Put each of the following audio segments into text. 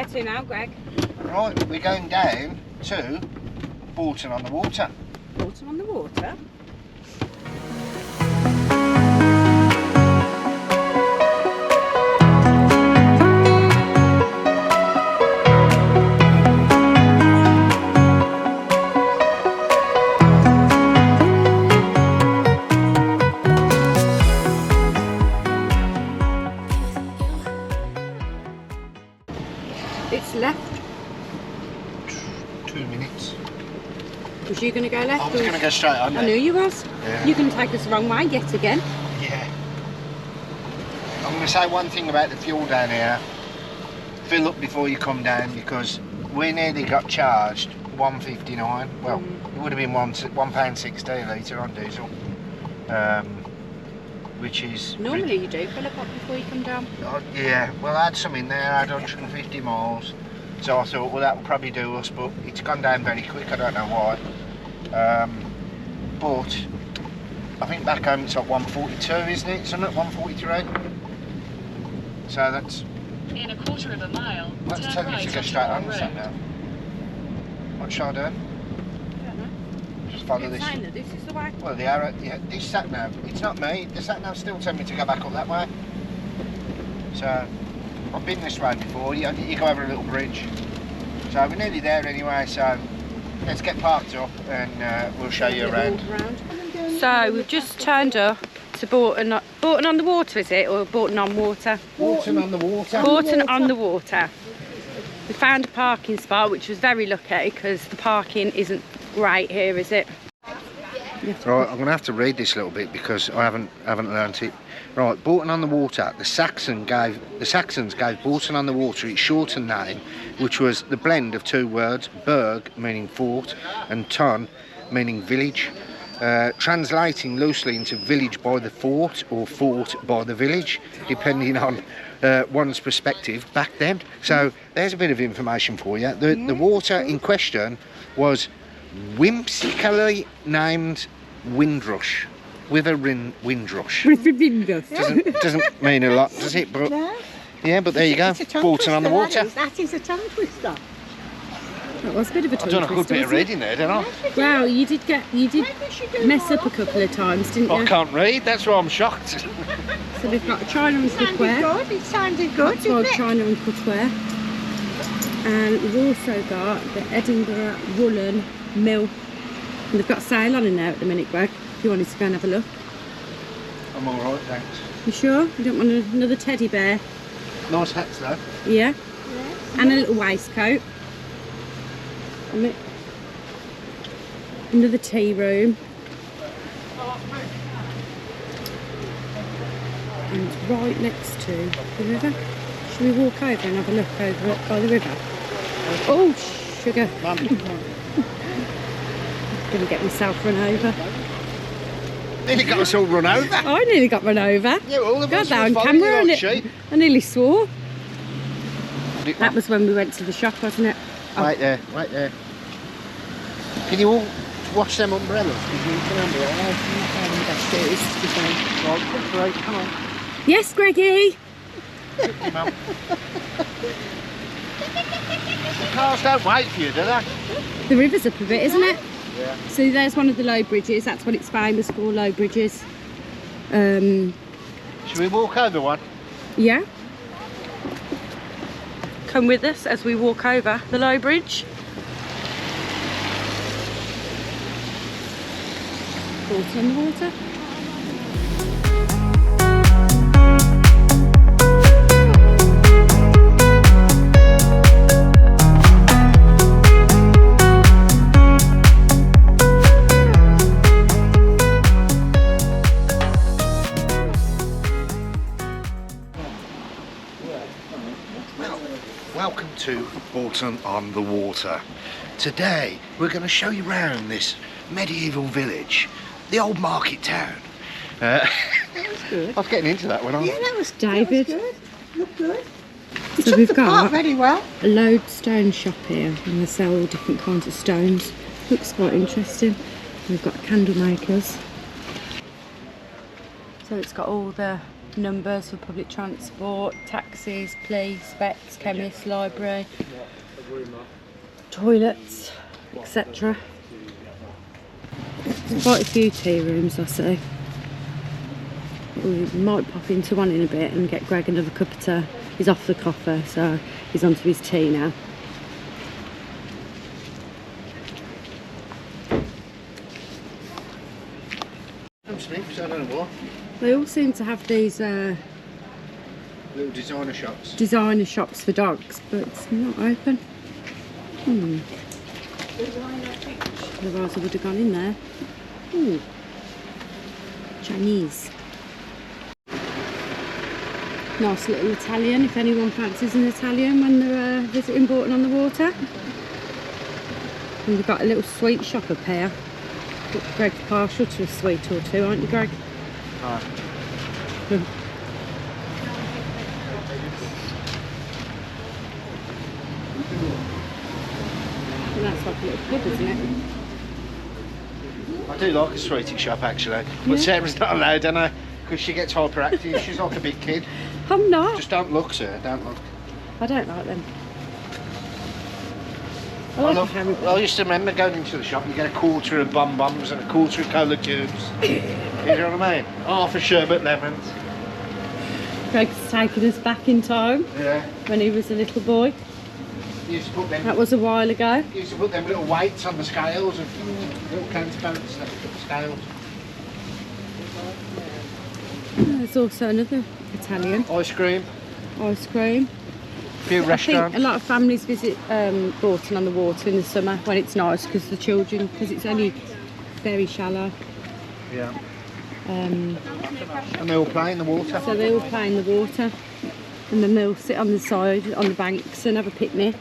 Where to now, Greg? Right, we're going down to Bolton on the Water. Bolton on the Water? It's left. 2 minutes. Was you going to go left? I was going to go straight on. I knew you was. Yeah. You're going to take us the wrong way yet again. Yeah. I'm going to say one thing about the fuel down here. Fill up before you come down, because we nearly got charged £1.59. Well, it would have been £1.60 a litre on diesel. Which is... Normally you do fill up before you come down. Yeah, well I had some in there, I had 150 miles. So I thought, well that will probably do us, but it's gone down very quick, I don't know why. But I think back home it's like 142, isn't it? Something like 143. So that's... In a quarter of a mile, That's turn telling right you to go onto straight the on the sat road. nav. What shall I do? I don't know. Just follow It's this. saying that this is the way. Well, the arrow, yeah, this sat nav, it's not me, the sat nav still telling me to go back up that way. So, I've been this way before, you go over a little bridge. So we're nearly there anyway, so let's get parked up and we'll show you around. So we've just turned up to Bolton on the Water, is it? Or Bolton on Water? Bolton on the Water. Bolton on the Water. We found a parking spot, which was very lucky because the parking isn't great here, is it? Right, I'm going to have to read this a little bit because I haven't learnt it. Right, Bolton on the Water. The Saxons gave Bolton on the Water its shortened name, which was the blend of two words, burg meaning fort and ton meaning village, translating loosely into village by the fort or fort by the village, depending on one's perspective back then. So there's a bit of information for you. The water in question was whimsically named Windrush, with a windrush. Doesn't mean a lot, does it? But No. yeah, but there you go. Bolton on the Water. That is a tongue twister. That was a bit of a I've tongue done a good twister, bit of wasn't it? reading there, didn't I? Wow, you did mess up a couple of times, didn't you? I can't read, that's why I'm shocked. So we've got China and Sounded cookware. good. It sounded good, That's called didn't it? China and cookware. And we've also got the Edinburgh Woolen Mill. And they've got a sale on in there at the minute, Greg, if you wanted to go and have a look. I'm alright, thanks. You sure? You don't want another teddy bear? Nice hats though. Yeah? Yes. And a little waistcoat. Another tea room. And it's right next to the river. Should we walk over and have a look over it by the river? Oh, sugar. Mum. Gonna get myself run over. Nearly got us all run over. I nearly got run over. Yeah, all of Got us that were on following camera you and like sheep. I nearly swore. Did That was when we went to the shop, wasn't it? Oh. Right there, right there. Can you all wash them umbrellas? Because you can umbrella. Right, come on. Yes, Greggy. Mum. The cars don't wait for you, do they? The river's up a bit, isn't it? Yeah. So there's one of the low bridges. That's what it's famous for, low bridges. Yeah. Should we walk over one? Come with us as we walk over the low bridge. Water on the water. Welcome to Bolton on the Water. Today we're going to show you around this medieval village, the old market town. That was good. I was getting into that one, Yeah, that was David. That was good. Looked good. So Took we've the part got very well. a lodestone shop here and they sell all different kinds of stones. Looks quite interesting. We've got candle makers. So it's got all the numbers for public transport, taxis, police, vets, chemists, library, toilets, etc. Quite a few tea rooms I see. We might pop into one in a bit and get Greg another cup of tea. He's off the coffee, so he's onto his tea now. Smiths, I don't know what. They all seem to have these Little designer shops. designer shops for dogs, but it's not open. Otherwise I would have gone in there. Ooh. Chinese. Nice little Italian, if anyone fancies an Italian when they're visiting Bourton on the Water. And we've got a little sweet shop up here. But Greg's partial to a sweet or two, aren't you, Greg? Right. And that's like a little pub, isn't it? I do like a sweetie shop actually, but Sarah's not allowed, don't I? Because she gets hyperactive. She's like a big kid. I'm not. Just don't look, sir. Don't look. I don't like them. I like a Harry I used to remember going into the shop. You get a quarter of bonbons and a quarter of cola cubes. You know what I mean? Half a sherbet lemons. Greg's taken us back in time Yeah. when he was a little boy. You used to put them. That was a while ago. You used to put them little weights on the scales and little counterbalance scales. There's also another Italian Ice cream. ice cream. A few I restaurants. think a lot of families visit Bourton on the Water in the summer when it's nice because the children, because it's only very shallow. Yeah. And they all play in the water. So they all play in the water and then they'll sit on the side, on the banks and have a picnic.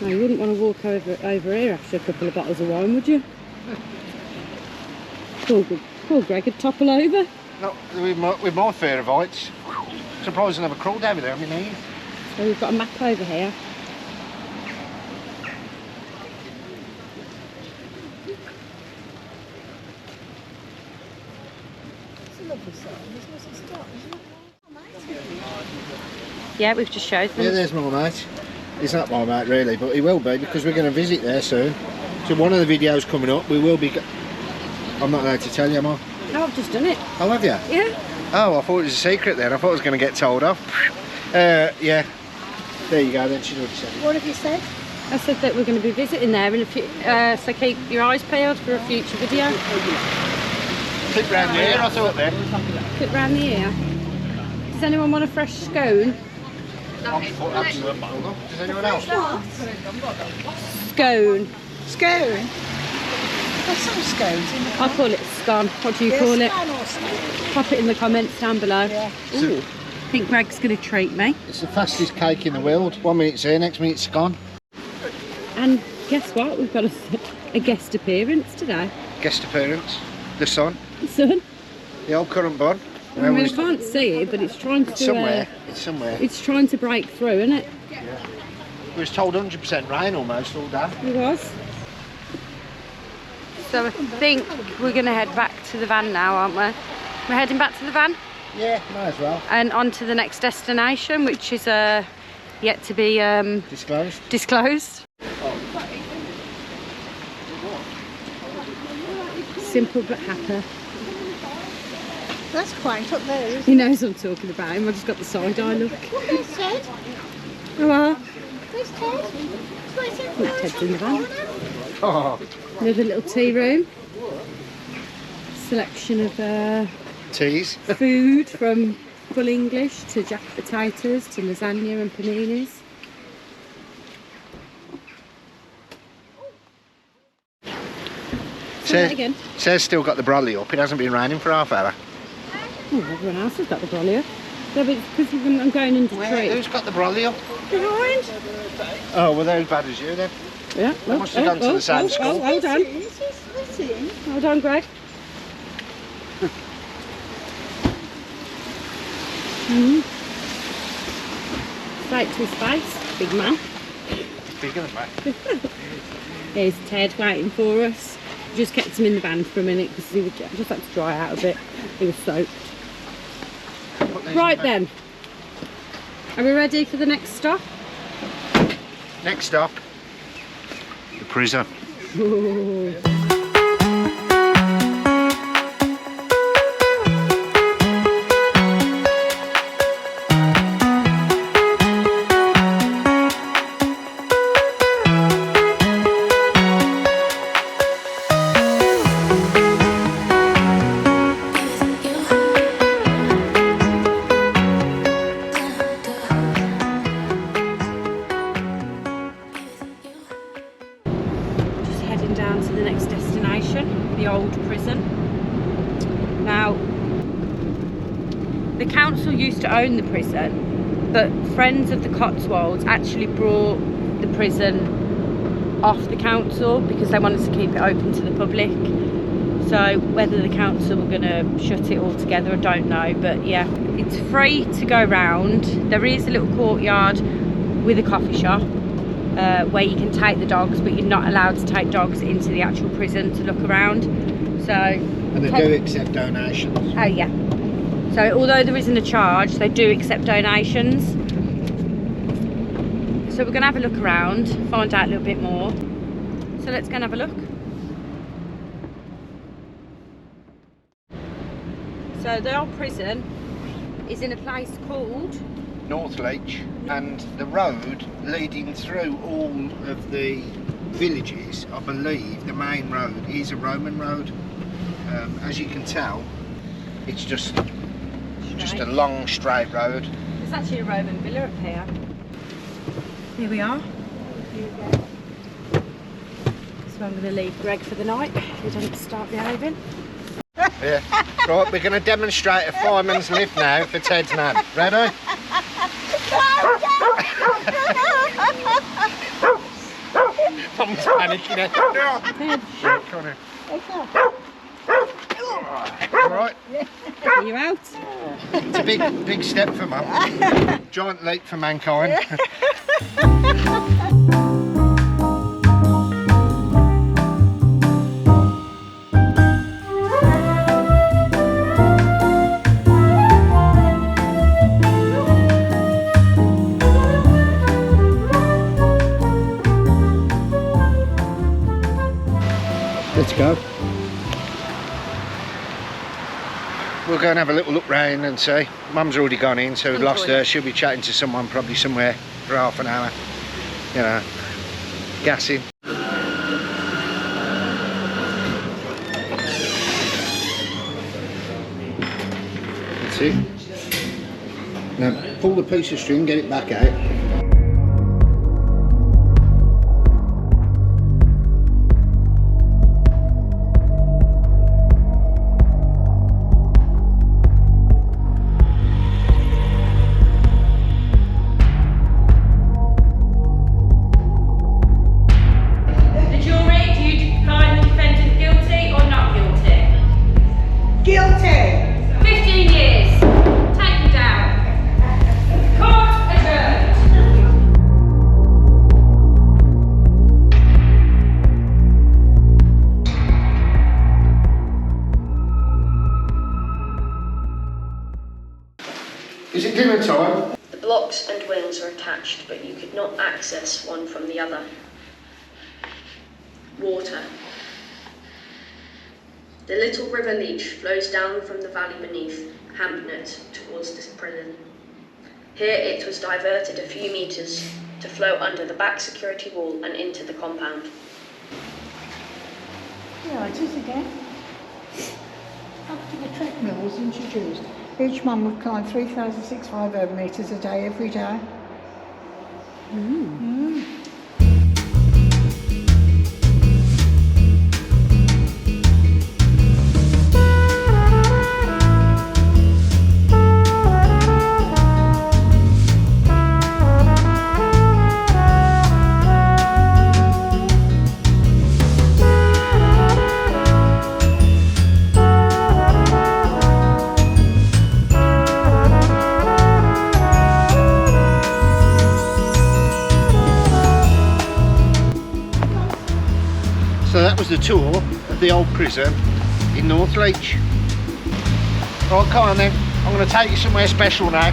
No, you wouldn't want to walk over here after a couple of bottles of wine, would you? Poor Greg would topple over. No, with my fear of heights. Surprised I never crawled over there on my knees. So we've got a map over here. Yeah, we've just showed them. Yeah, there's my mate. He's not my mate really, but he will be because we're going to visit there soon. So one of the videos coming up, we will be... I'm not allowed to tell you, am I? No, I've just done it. Oh, have you? Yeah. Oh, I thought it was a secret then. I thought I was going to get told off. Yeah. There you go then, she's already said it. What have you said? I said that we're going to be visiting there in a few, so keep your eyes peeled for a future video. Clip round here, I thought then. Clip round the ear. Does anyone want a fresh scone? Does anyone else? Scone. Scone. There's some scones in the I call it scone. What do you call it? Scone or scone. Pop it in the comments down below. Yeah. Ooh. I think Greg's going to treat me. It's the fastest cake in the world. 1 minute's here, next minute's gone. And guess what? We've got a guest appearance today. Guest appearance. The sun. The sun. The old current bun. I mean, I can't see it, but it's trying to... It's somewhere. It's somewhere. It's trying to break through, isn't it? Yeah. We was told 100% rain almost all day. It was. So I think we're going to head back to the van now, aren't we? We're heading back to the van Yeah, might as well. and on to the next destination, which is yet to be disclosed. Simple but happy. That's quaint up there, isn't it? He knows what I'm talking about him. I just got the side eye look. There's Ted. Oh well. There's Ted. Where's Ted? Look, Ted's in the van. Oh, Another little tea room. Selection of teas. food from full English to jack potatoes to lasagna and paninis. Say that again. Says still got the brolly up. It hasn't been raining for half hour. Oh, everyone else has got the brolly up. Yeah, but it's because I'm going into tree. Who's got the brolly up? Behind. Oh, well, they're as bad as you then. Yeah. They must have gone to the same school. Hold on. Let's in. Hold on, Greg. Straight to his face, big man. Bigger than that. There's Ted waiting for us. Just kept him in the van for a minute because he would just had to dry out a bit. He was soaked. Right then, are we ready for the next stop? Next stop, the prison. Ooh. Down to the next destination, the old prison. Now, the council used to own the prison, but Friends of the Cotswolds actually brought the prison off the council because they wanted to keep it open to the public. So whether the council were going to shut it all together, I don't know, but yeah, it's free to go round. There is a little courtyard with a coffee shop where you can take the dogs, but you're not allowed to take dogs into the actual prison to look around. So, and they do accept donations. Oh yeah. So although there isn't a charge, they do accept donations. So we're going to have a look around, find out a little bit more. So let's go and have a look. So the old prison is in a place called Northleach, and the road leading through all of the villages, I believe the main road is a Roman road. As you can tell, it's just a long straight road. There's actually a Roman villa up here. Here we are. So I'm going to leave Greg for the night if he doesn't start behaving. Yeah. Right, we're going to demonstrate a fireman's lift now for Ted's nan. Ready? I'm panicking now. Come on. Alright. Are you out? It's a big step for Mum. Giant leap for mankind. Let's go. We'll go and have a little look round and see. Mum's already gone in, so we've lost her. She'll be chatting to someone probably somewhere for half an hour. You know, gassing. That's it. Now pull the piece of string, get it back out. Is it dinner time? The blocks and wings are attached, but you could not access one from the other. Water. The little river Leach flows down from the valley beneath Hampnet towards this prison. Here it was diverted a few metres to flow under the back security wall and into the compound. Yeah, it is again. After the treadmill was introduced, each one would climb 3,650 metres a day every day. So that was the tour of the old prison in Northleach. Right, come on then. I'm going to take you somewhere special now.